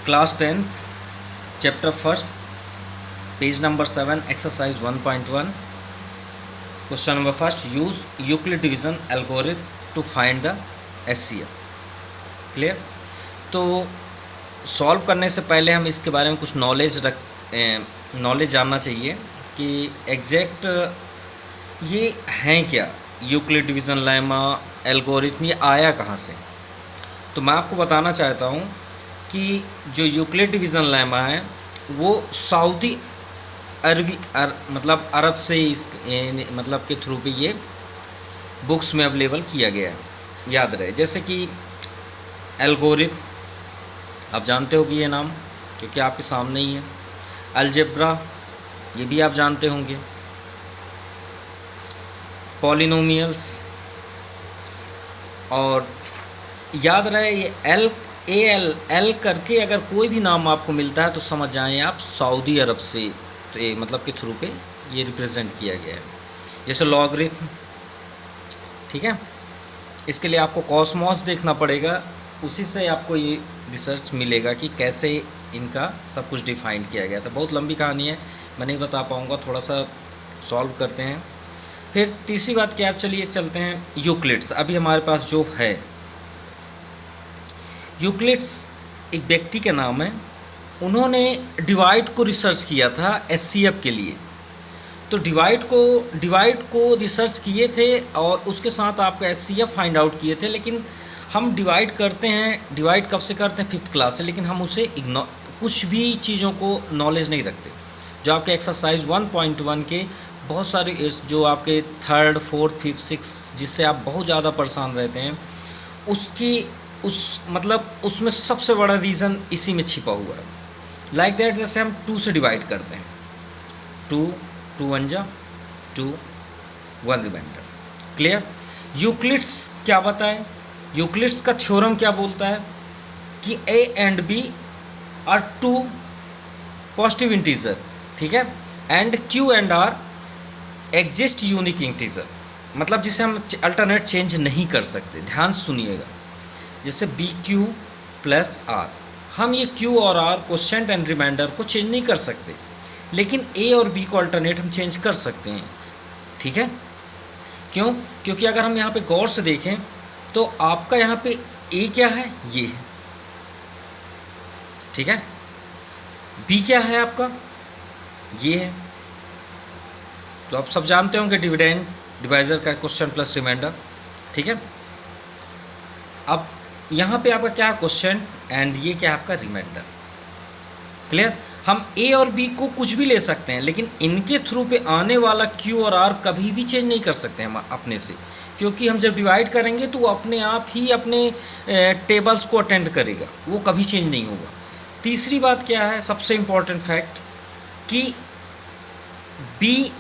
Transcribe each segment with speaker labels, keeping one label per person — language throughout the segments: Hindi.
Speaker 1: Class 10th chapter first page number 7 exercise 1.1 question number first use Euclid division algorithm to find the HCF. Clear. तो सॉल्व करने से पहले हम इसके बारे में कुछ नॉलेज जानना चाहिए कि एग्जैक्ट ये हैं क्या, यूक्लिड डिवीजन लेमा एल्गोरिथम ये आया कहाँ से। तो मैं आपको बताना चाहता हूँ कि जो यूक्लिड डिवीजन लेमा है वो सऊदी मतलब अरब से इस मतलब के थ्रू पे ये बुक्स में अवेलेबल किया गया है। याद रहे, जैसे कि एल्गोरिथम आप जानते हो कि ये नाम क्योंकि आपके सामने ही है। अलजेब्रा ये भी आप जानते होंगे। पॉलिनोमियल्स, और याद रहे ये एल करके अगर कोई भी नाम आपको मिलता है तो समझ जाएं आप सऊदी अरब से तो ये मतलब के थ्रू पे ये रिप्रेजेंट किया गया है। जैसे लॉगरिथम, ठीक है, इसके लिए आपको कॉस्मोस देखना पड़ेगा, उसी से आपको ये रिसर्च मिलेगा कि कैसे इनका सब कुछ डिफाइन किया गया था। बहुत लंबी कहानी है, मैं नहीं बता पाऊँगा, थोड़ा सा सॉल्व करते हैं। फिर तीसरी बात क्या, चलिए चलते हैं यूक्लिड्स। अभी हमारे पास जो है यूक्लिड्स एक व्यक्ति का नाम है, उन्होंने डिवाइड को रिसर्च किया था एचसीएफ के लिए। तो डिवाइड को रिसर्च किए थे और उसके साथ आपका एचसीएफ फाइंड आउट किए थे। लेकिन हम डिवाइड करते हैं, डिवाइड कब से करते हैं, 5th क्लास से, लेकिन हम उसे कुछ भी चीज़ों को नॉलेज नहीं रखते। जो आपके एक्सरसाइज 1.1 के बहुत सारे जो आपके 3rd, 4th, 5th, 6th जिससे आप बहुत ज़्यादा परेशान रहते हैं, उसमें सबसे बड़ा रीज़न इसी में छिपा हुआ है। लाइक दैट, जैसे हम 2 से डिवाइड करते हैं, 2 1 जा 2 1 रिमाइंडर। क्लियर। यूक्लिड्स क्या बताए, यूक्लिड्स का थ्योरम क्या बोलता है कि A and B are 2 positive integer, ठीक है, and Q and R exist unique integer, मतलब जिसे हम अल्टरनेट चेंज नहीं कर सकते। ध्यान सुनिएगा, जैसे बी क्यू प्लस आर, हम ये क्यू और आर क्वोशेंट एंड रिमाइंडर को चेंज नहीं कर सकते, लेकिन ए और बी को अल्टरनेट हम चेंज कर सकते हैं। ठीक है, क्यों? क्योंकि अगर हम यहाँ पे गौर से देखें तो आपका यहाँ पे ए क्या है, ये है, ठीक है, बी क्या है आपका, ये है। तो आप सब जानते होंगे डिविडेंड डिवाइजर का क्वेश्चन प्लस रिमाइंडर, ठीक है। अब यहाँ पे आपका क्या क्वेश्चन एंड ये क्या आपका रिमाइंडर। क्लियर। हम ए और बी को कुछ भी ले सकते हैं, लेकिन इनके थ्रू पे आने वाला क्यू और आर कभी भी चेंज नहीं कर सकते हम अपने से, क्योंकि हम जब डिवाइड करेंगे तो वो अपने आप ही अपने टेबल्स को अटेंड करेगा, वो कभी चेंज नहीं होगा। तीसरी बात क्या है, सबसे इम्पॉर्टेंट फैक्ट, कि बी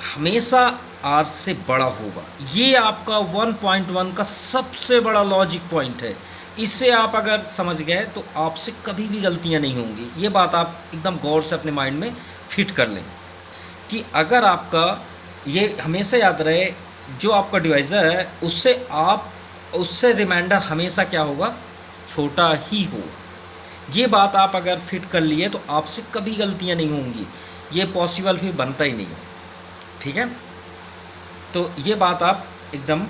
Speaker 1: हमेशा आर से बड़ा होगा। ये आपका 1.1 का सबसे बड़ा लॉजिक पॉइंट है। इससे आप अगर समझ गए तो आपसे कभी भी गलतियां नहीं होंगी। ये बात आप एकदम गौर से अपने माइंड में फिट कर लें कि अगर आपका ये हमेशा याद रहे, जो आपका डिवाइज़र है उससे रिमाइंडर हमेशा क्या होगा, छोटा ही होगा। ये बात आप अगर फिट कर लिए तो आपसे कभी गलतियाँ नहीं होंगी, ये पॉसिबल भी बनता ही नहीं है। ठीक है, तो ये बात आप एकदम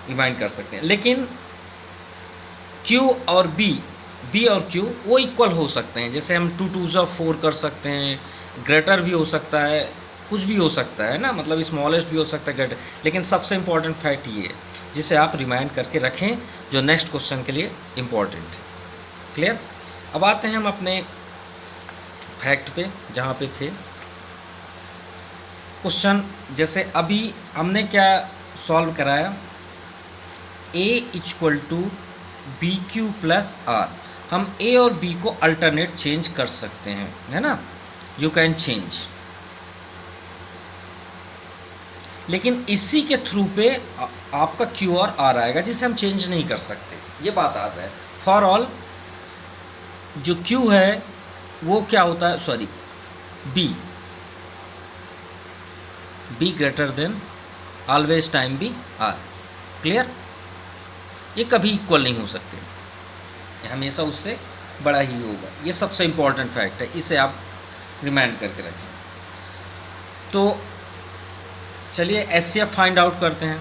Speaker 1: रिमाइंड कर सकते हैं। लेकिन Q और B और Q वो इक्वल हो सकते हैं। जैसे हम 2 2 4 कर सकते हैं, ग्रेटर भी हो सकता है, कुछ भी हो सकता है ना, मतलब स्मॉलेस्ट भी हो सकता है, ग्रेटर। लेकिन सबसे इम्पॉर्टेंट फैक्ट ये है जिसे आप रिमाइंड करके रखें, जो नेक्स्ट क्वेश्चन के लिए इम्पॉर्टेंट है। क्लियर। अब आते हैं हम अपने फैक्ट पे जहाँ पे थे क्वेश्चन। जैसे अभी हमने क्या सॉल्व कराया, A equal to B Q plus R. हम ए और बी को अल्टरनेट चेंज कर सकते हैं, है ना, यू कैन चेंज। लेकिन इसी के थ्रू पे आपका क्यू और आर आएगा जिसे हम चेंज नहीं कर सकते। ये बात आता है। फॉर ऑल जो क्यू है वो क्या होता है, sorry B greater than always time B R. Clear. ये कभी इक्वल नहीं हो सकते, हमेशा उससे बड़ा ही होगा। ये सबसे इम्पॉर्टेंट फैक्ट है, इसे आप रिमाइंड करके रखें। तो चलिए HCF फाइंड आउट करते हैं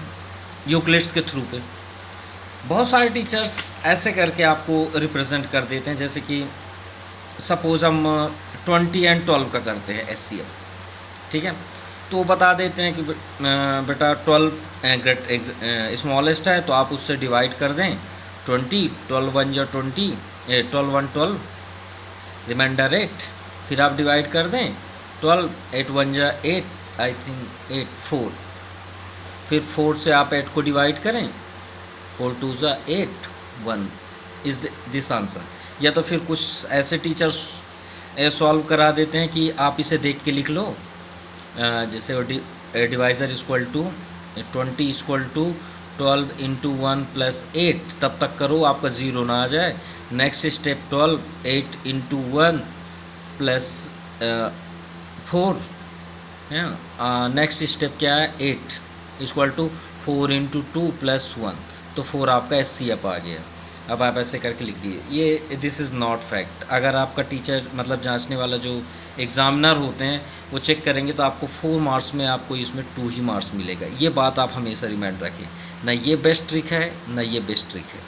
Speaker 1: यूक्लिड्स के थ्रू पे। बहुत सारे टीचर्स ऐसे करके आपको रिप्रेजेंट कर देते हैं, जैसे कि सपोज हम 20 एंड 12 का करते हैं HCF, ठीक है। तो बता देते हैं कि बेटा 12 स्मॉलेस्ट है तो आप उससे डिवाइड कर दें 20, 12 1 जा 20, 12 1 12, रिमाइंडर 8, फिर आप डिवाइड कर दें 12, 8 1 जा 8, आई थिंक 8 4, फिर 4 से आप 8 को डिवाइड करें, 4 2 जा 8 1 इज़ दिस आंसर। या तो फिर कुछ ऐसे टीचर्स सॉल्व करा देते हैं कि आप इसे देख के लिख लो, जैसे divisor equal to 20 equal to 12 into 1 plus 8, तब तक करो आपका 0 ना आ जाए। नेक्स्ट स्टेप 12, 8 इंटू 1 प्लस 4 है। नेक्स्ट स्टेप क्या है, 8 इक्वल टू 4 इंटू 2 प्लस 1, तो 4 आपका HCF आ गया। अब आप ऐसे करके लिख दिए। ये दिस इज़ नॉट फैक्ट। अगर आपका टीचर मतलब जांचने वाला जो एग्ज़ामिनर होते हैं वो चेक करेंगे तो आपको 4 मार्क्स में आपको इसमें 2 ही मार्क्स मिलेगा। ये बात आप हमेशा रिमाइंड रखें। ना ये बेस्ट ट्रिक है ना ये बेस्ट ट्रिक है।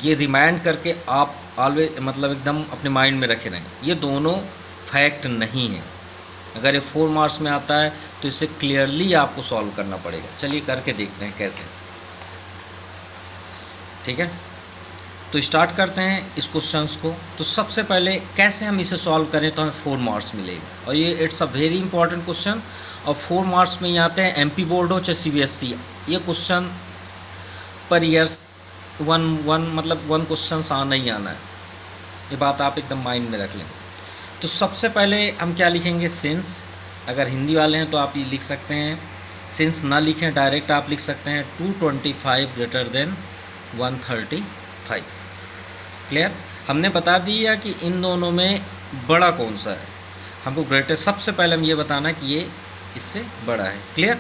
Speaker 1: ये रिमाइंड करके आप ऑलवेज मतलब एकदम अपने माइंड में रखे रहें, ये दोनों फैक्ट नहीं है। अगर ये 4 मार्क्स में आता है तो इसे क्लियरली आपको सॉल्व करना पड़ेगा। चलिए करके देखते हैं कैसे, ठीक है। तो स्टार्ट करते हैं इस क्वेश्चंस को। तो सबसे पहले कैसे हम इसे सॉल्व करें तो हमें 4 मार्क्स मिलेगा, और ये it's a very important question. और 4 मार्क्स में ये आते हैं, MP बोर्ड हो चाहे CBSE, ये क्वेश्चन पर ईयर्स 1 मतलब 1 क्वेश्चन आना ही आना है। ये बात आप एकदम माइंड में रख लें। तो सबसे पहले हम क्या लिखेंगे, सिंस। अगर हिंदी वाले हैं तो आप ये लिख सकते हैं, सिंस ना लिखें डायरेक्ट आप लिख सकते हैं 225 ग्रेटर देन 135। क्लियर। हमने बता दिया कि इन दोनों में बड़ा कौन सा है, हमको ग्रेटेस्ट सबसे पहले हम ये बताना कि ये इससे बड़ा है। क्लियर।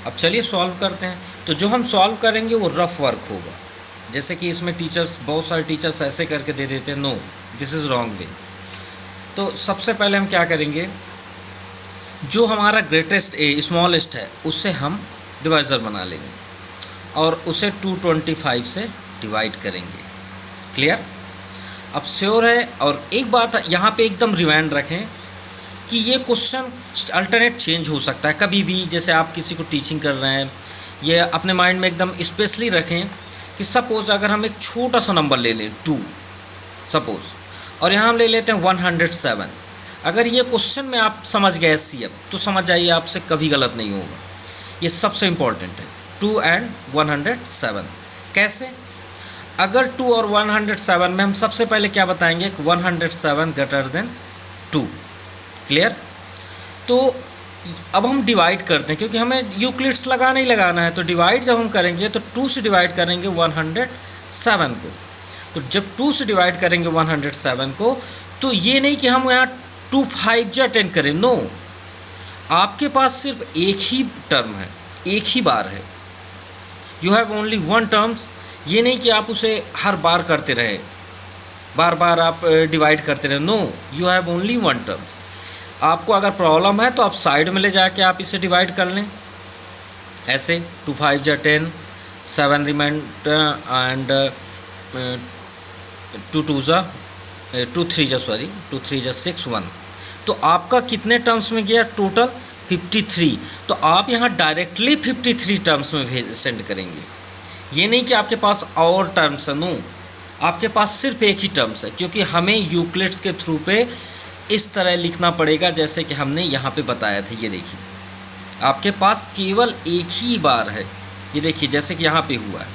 Speaker 1: अब चलिए सॉल्व करते हैं। तो जो हम सॉल्व करेंगे वो रफ वर्क होगा, जैसे कि इसमें टीचर्स बहुत सारे टीचर्स ऐसे करके दे देते हैं, no this is wrong way. तो सबसे पहले हम क्या करेंगे, जो हमारा ग्रेटेस्ट स्मॉलेस्ट है उससे हम डिवाइज़र बना लेंगे और उसे 225 से डिवाइड करेंगे। क्लियर। अब श्योर है। और एक बात यहाँ पे एकदम रिमाइंड रखें कि ये क्वेश्चन अल्टरनेट चेंज हो सकता है कभी भी। जैसे आप किसी को टीचिंग कर रहे हैं, ये अपने माइंड में एकदम स्पेशली रखें कि सपोज़ अगर हम एक छोटा सा नंबर ले लें 2 सपोज़, और यहाँ हम ले लेते हैं 107। अगर ये क्वेश्चन में आप समझ गए HCF तो समझ जाइए आपसे कभी गलत नहीं होगा। ये सबसे इम्पॉर्टेंट है, 2 एंड 107। कैसे, अगर 2 और 107 में हम सबसे पहले क्या बताएंगे, 107 ग्रेटर देन 2। क्लियर। तो अब हम डिवाइड करते हैं, क्योंकि हमें यूक्लिड्स लगाना ही लगाना है। तो डिवाइड जब हम करेंगे तो 2 से डिवाइड करेंगे 107 को। तो जब 2 से डिवाइड करेंगे 107 को, तो ये नहीं कि हम यहाँ 2 5 जा 10 करें, नो। आपके पास सिर्फ एक ही टर्म है, एक ही बार है। You have only 1 terms. ये नहीं कि आप उसे हर बार करते रहे, बार बार आप डिवाइड करते रहे, no, you have only 1 terms. आपको अगर प्रॉब्लम है तो आप साइड में ले जाके आप इसे डिवाइड कर लें ऐसे, 2 5 जा 10, 7 रिमाइंडर एंड 2 3 जा 6 1। तो आपका कितने टर्म्स में गया टोटल, 53। तो आप यहाँ डायरेक्टली 53 टर्म्स में सेंड करेंगे। ये नहीं कि आपके पास और टर्म्स है, नो, आपके पास सिर्फ एक ही टर्म्स है, क्योंकि हमें यूक्लिड्स के थ्रू पे इस तरह लिखना पड़ेगा जैसे कि हमने यहाँ पे बताया था। ये देखिए आपके पास केवल एक ही बार है, ये देखिए जैसे कि यहाँ पे हुआ है,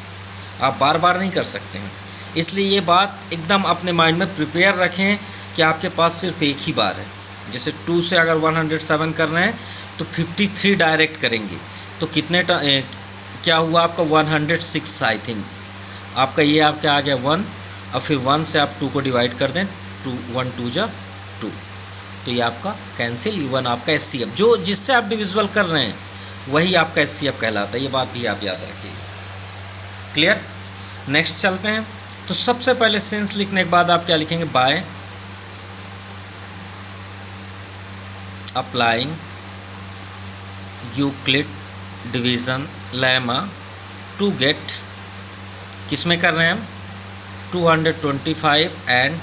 Speaker 1: आप बार बार नहीं कर सकते हैं। इसलिए ये बात एकदम अपने माइंड में प्रिपेयर रखें कि आपके पास सिर्फ एक ही बार है। जैसे 2 से अगर 107 कर रहे हैं तो 53 डायरेक्ट करेंगे, तो कितने क्या हुआ आपका 106 आई थिंक। आपका ये आपका आ गया 1, और फिर 1 से आप 2 को डिवाइड कर दें, 1 2 जा 2, तो ये आपका कैंसिल। 1 आपका HCF, जो जिससे आप डिविजिबल कर रहे हैं वही आपका HCF कहलाता है। ये बात भी आप याद रखिए। क्लियर। नेक्स्ट चलते हैं। तो सबसे पहले सिंस लिखने के बाद आप क्या लिखेंगे, by applying Euclid division lemma to get, किस में कर रहे हैं हम, 225 एंड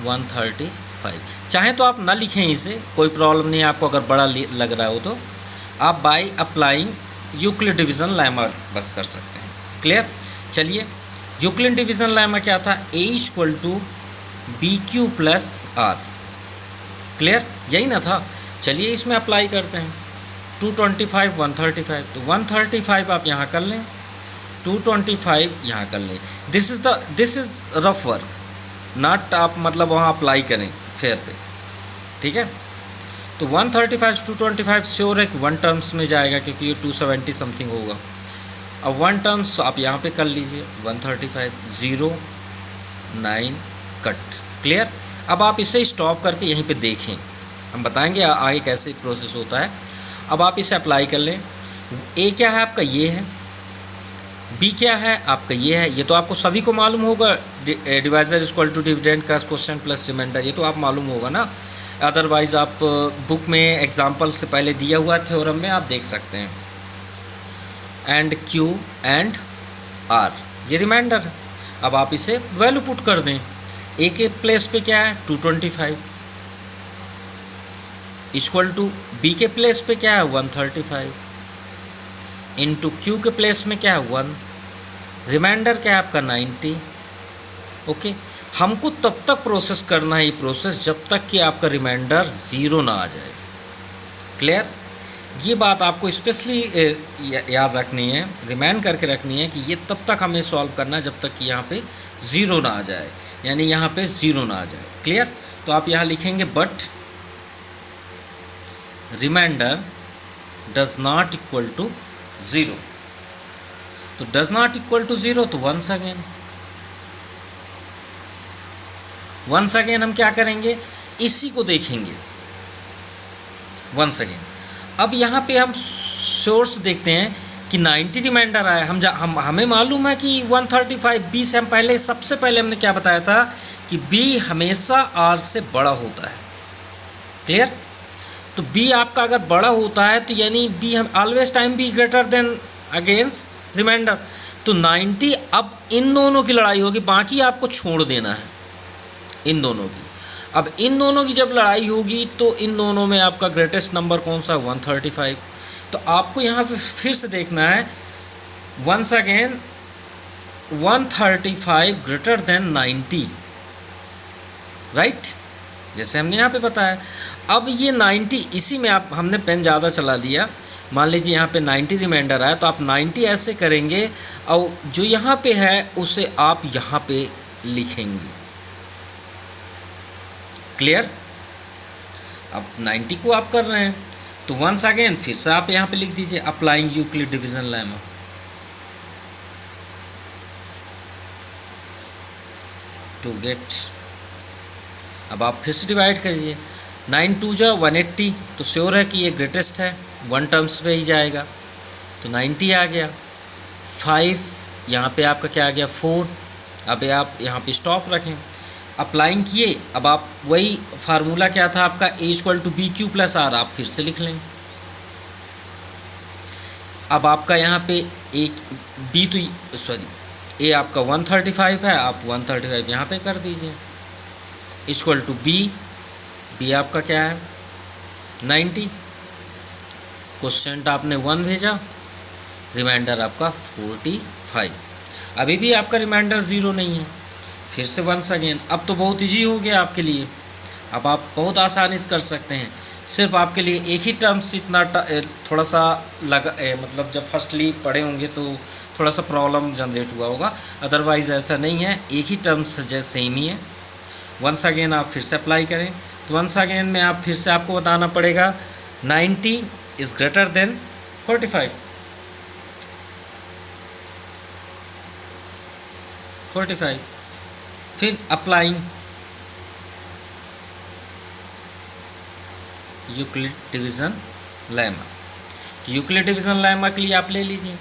Speaker 1: 135। चाहे तो आप ना लिखें इसे, कोई प्रॉब्लम नहीं है आपको, अगर बड़ा लग रहा हो तो आप bye applying Euclid division lemma बस कर सकते हैं। क्लियर। चलिए, यूक्लिड डिवीज़न लेमा क्या था, A equal to B Q plus R. Clear, यही ना था। चलिए इसमें अप्लाई करते हैं, 225 135, तो 135 आप यहाँ कर लें, 225 यहाँ कर लें। This is rough work, not आप मतलब वहाँ अप्लाई करें फेयर पे, ठीक है। तो 135 225 श्योर है कि 1 टर्म्स में जाएगा, क्योंकि ये 270 समथिंग होगा। अब 1 टर्म्स आप यहाँ पे कर लीजिए, 135 0 9 कट। क्लियर। अब आप इसे स्टॉप करके यहीं पे देखें, हम बताएंगे आगे कैसे प्रोसेस होता है। अब आप इसे अप्लाई कर लें। ए क्या है आपका, ये है। बी क्या है आपका, ये है। ये तो आपको सभी को मालूम होगा, डिवाइजर इक्वल टू डिविडेंड का क्वेश्चन प्लस रिमाइंडर, ये तो आप मालूम होगा ना। अदरवाइज़ आप बुक में एग्जाम्पल से पहले दिया हुआ थ्योरम में आप देख सकते हैं। एंड क्यू एंड आर, ये रिमाइंडर है। अब आप इसे वैल्यू पुट कर दें। ए के प्लेस पे क्या है, 225 इक्वल टू बी के प्लेस पे क्या है, 135 इंटू क्यू के प्लेस में क्या है, 1। रिमाइंडर क्या है आपका, 90। ओके। हमको तब तक प्रोसेस करना है ये प्रोसेस जब तक कि आपका रिमाइंडर 0 ना आ जाए। क्लियर। ये बात आपको स्पेशली याद रखनी है, रिमाइंड करके रखनी है कि ये तब तक हमें सॉल्व करना है जब तक कि यहाँ पे 0 ना आ जाए, यानी यहाँ पे 0 ना आ जाए। क्लियर। तो आप यहाँ लिखेंगे but remainder does not equal to 0। तो डज नॉट इक्वल टू 0, तो वंस अगेन हम क्या करेंगे, इसी को देखेंगे वंस अगेन। अब यहाँ पे हम सोर्स देखते हैं कि 90 रिमाइंडर आया। हमें मालूम है कि 135 बी से हम पहले सबसे पहले हमने क्या बताया था कि बी हमेशा आर से बड़ा होता है। क्लियर। तो बी आपका अगर बड़ा होता है तो यानी बी हम always time B greater than against remainder. तो 90, अब इन दोनों की लड़ाई होगी, बाकी आपको छोड़ देना है इन दोनों की। अब इन दोनों की जब लड़ाई होगी तो इन दोनों में आपका ग्रेटेस्ट नंबर कौन सा है, 135। तो आपको यहाँ पे फिर से देखना है once again 135 greater than 90, right, जैसे हमने यहाँ पे बताया। अब ये 90, इसी में आप हमने पेन ज़्यादा चला लिया, मान लीजिए यहाँ पे 90 रिमाइंडर आया, तो आप 90 ऐसे करेंगे और जो यहाँ पे है उसे आप यहाँ पे लिखेंगे। क्लियर। अब 90 को आप कर रहे हैं तो वंस अगेन फिर से आप यहाँ पे लिख दीजिए applying Euclid division lemma to get. अब आप फिर से डिवाइड करिए, 9 2 जा 180, तो श्योर है कि ये ग्रेटेस्ट है, 1 टर्म्स पे ही जाएगा, तो 90 आ गया। 5 यहाँ पे आपका क्या आ गया, 4। अब आप यहाँ पे स्टॉप रखें, अप्लाइंग किए। अब आप वही फार्मूला क्या था आपका, A equal to B Q plus R, आप फिर से लिख लें। अब आपका यहाँ पे एक बी तो सॉरी ए आपका 135 है, आप 135 यहाँ पे कर दीजिए इक्वल टू बी आपका क्या है 90। क्वेश्चन आपने 1 भेजा, रिमाइंडर आपका 45। अभी भी आपका रिमाइंडर 0 नहीं है। फिर से वंस अगेन, अब तो बहुत इजी हो गया आपके लिए, अब आप बहुत आसानी से कर सकते हैं। सिर्फ आपके लिए एक ही टर्म्स इतना थोड़ा सा मतलब जब फर्स्टली पढ़े होंगे तो थोड़ा सा प्रॉब्लम जनरेट हुआ होगा, अदरवाइज़ ऐसा नहीं है, एक ही टर्म्स जैसे सेम ही है। वंस अगेन आप फिर से अप्लाई करें, तो वंस अगेन में आप फिर से आपको बताना पड़ेगा 90 इज़ ग्रेटर देन 45। फिर applying Euclid division lemma. Euclid division lemma के लिए आप ले लीजिए,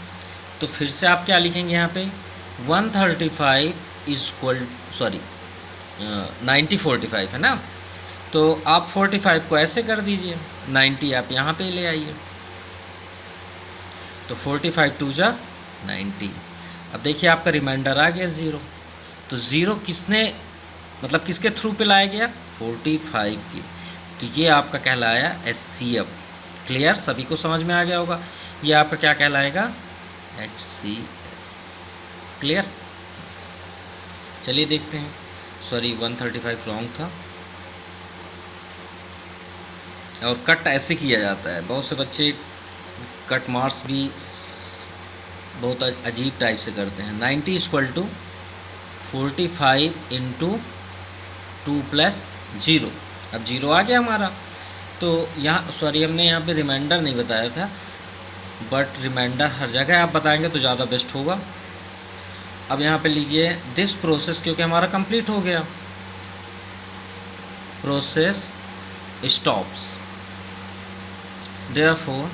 Speaker 1: तो फिर से आप क्या लिखेंगे यहाँ पे 135 90 45 है ना, तो आप 45 को ऐसे कर दीजिए, 90 आप यहाँ पे ले आइए, तो 45 2 जा 90। अब देखिए आपका रिमाइंडर आ गया 0, तो 0 किसने मतलब किसके थ्रू पे लाया गया, 45 की, तो ये आपका कहलाया HCF। क्लियर, सभी को समझ में आ गया होगा, ये आपका क्या कहलाएगा, HCF। क्लियर, चलिए देखते हैं। सॉरी 135 रॉन्ग था, और कट ऐसे किया जाता है, बहुत से बच्चे कट मार्क्स भी बहुत अजीब टाइप से करते हैं। 90 = 45 × 2 + 0। अब 0 आ गया हमारा, तो यहाँ सॉरी हमने यहाँ पे रिमाइंडर नहीं बताया था, बट रिमाइंडर हर जगह आप बताएंगे तो ज़्यादा बेस्ट होगा। अब यहाँ पे लीजिए दिस प्रोसेस, क्योंकि हमारा कंप्लीट हो गया, process stops, therefore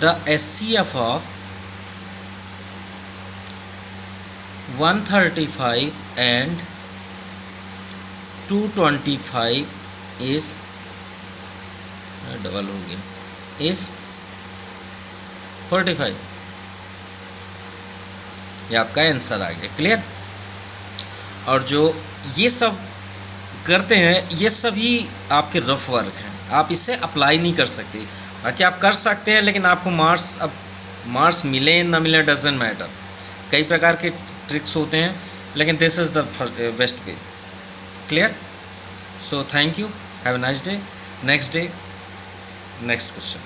Speaker 1: the HCF of 135 and 225 is double हो गया, इस 45। ये आपका आंसर आ गया। क्लियर, और जो ये सब करते हैं ये सभी आपके रफ वर्क हैं, आप इसे अप्लाई नहीं कर सकते। बाकी आप कर सकते हैं, लेकिन आपको मार्क्स मिले ना मिले डजंट मैटर। कई प्रकार के ट्रिक्स होते हैं, लेकिन this is the best way. Clear, so thank you, have a nice day. Next day next question.